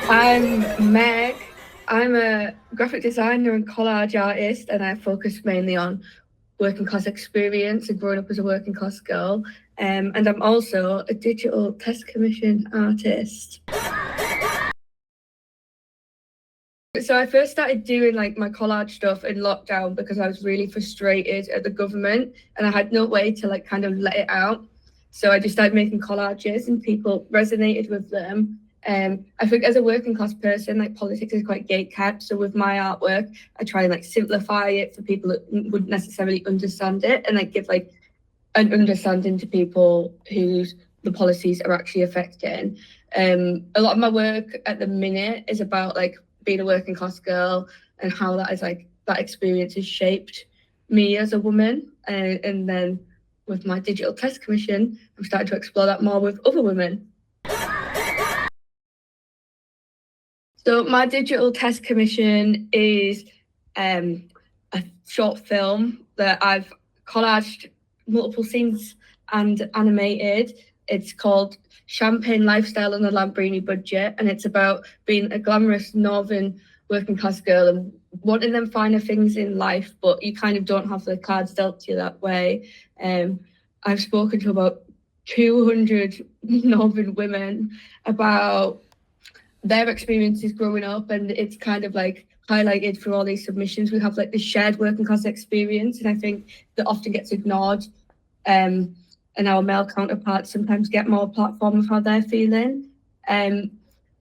I'm Meg. I'm a graphic designer and collage artist, and I focus mainly on working class experience and growing up as a working class girl. And I'm also a digital test commission artist. So I first started doing like my collage stuff in lockdown because I was really frustrated at the government and I had no way to like kind of let it out. So I just started making collages and people resonated with them. I think as a working class person, like politics is quite gatekept. So with my artwork, I try and like simplify it for people that wouldn't necessarily understand it and like give like an understanding to people whose the policies are actually affecting. A lot of my work at the minute is about like being a working class girl and how that is like that experience has shaped me as a woman. And then with my digital test commission, I'm starting to explore that more with other women. So my digital test commission is a short film that I've collaged multiple scenes and animated. It's called Champagne Lifestyle on a Lamborghini Budget, and it's about being a glamorous northern working class girl and wanting them finer things in life, but you kind of don't have the cards dealt to you that way. I've spoken to about 200 northern women about their experiences growing up, and it's kind of like highlighted through all these submissions. We have like the shared working class experience, and I think that often gets ignored. And our male counterparts sometimes get more platform of how they're feeling.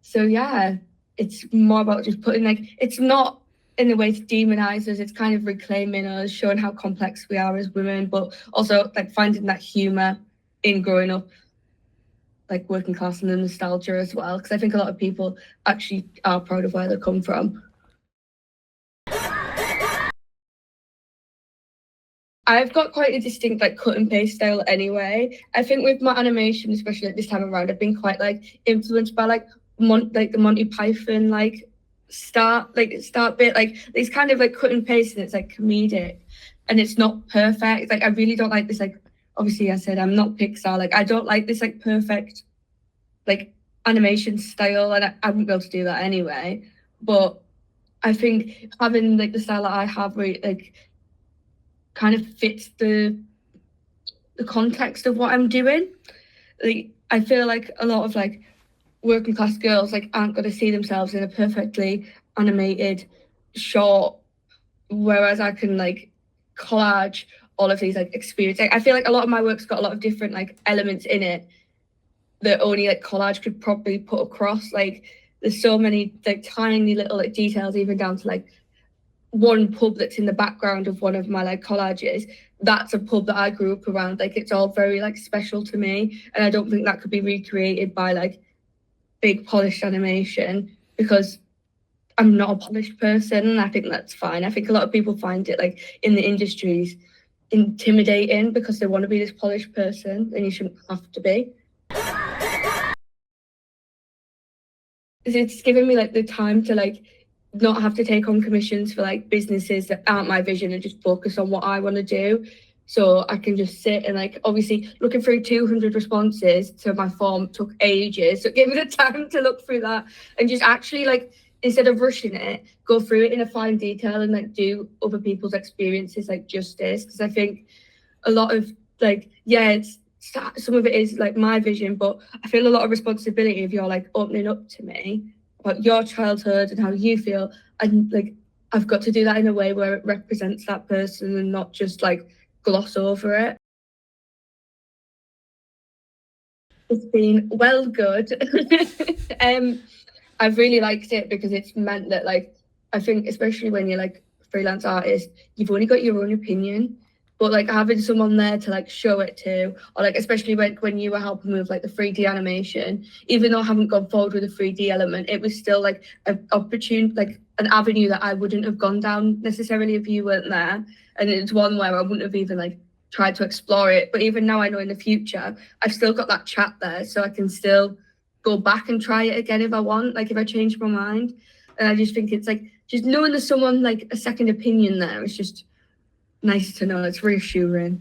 So yeah, it's more about just putting like, it's not in a way to demonize us, it's kind of reclaiming us, showing how complex we are as women, but also like finding that humor in growing up like working class and the nostalgia as well, because I think a lot of people actually are proud of where they come from. I've got quite a distinct like cut and paste style anyway. I think with my animation, especially like this time around, I've been quite like influenced by like the Monty Python like start bit, like these kind of like cut and paste, and it's like comedic and it's not perfect. Like I really don't like this, like obviously I said I'm not Pixar, like I don't like this like perfect like animation style, and I wouldn't be able to do that anyway. But I think having like the style that I have really like kind of fits the context of what I'm doing. Like I feel like a lot of like working class girls like aren't going to see themselves in a perfectly animated short, whereas I can like collage all of these like experience. Like, I feel like a lot of my work's got a lot of different like elements in it that only like collage could probably put across. Like there's so many like tiny little like details, even down to like one pub that's in the background of one of my like collages. That's a pub that I grew up around. Like it's all very like special to me, and I don't think that could be recreated by like big polished animation because I'm not a polished person, and I think that's fine. I think a lot of people find it like in the industries intimidating because they want to be this polished person, and you shouldn't have to be. It's given me like the time to like not have to take on commissions for like businesses that aren't my vision and just focus on what I want to do. So I can just sit and like obviously looking through 200 responses to my form took ages. So it gave me the time to look through that and just actually like instead of rushing it, go through it in a fine detail and like do other people's experiences like justice. Because I think a lot of like, yeah, it's some of it is like my vision, but I feel a lot of responsibility if you're like opening up to me about your childhood and how you feel, and like I've got to do that in a way where it represents that person and not just like gloss over it. It's been well good. I've really liked it because it's meant that like I think especially when you're like a freelance artist, you've only got your own opinion. But like having someone there to like show it to, or like especially when you were helping me with like the 3D animation, even though I haven't gone forward with the 3D element, it was still like an opportune, like an avenue that I wouldn't have gone down necessarily if you weren't there. And it's one where I wouldn't have even like tried to explore it. But even now I know in the future, I've still got that chat there, so I can still go back and try it again if I want, like if I change my mind. And I just think it's like just knowing there's someone like a second opinion there is just nice to know. It's reassuring.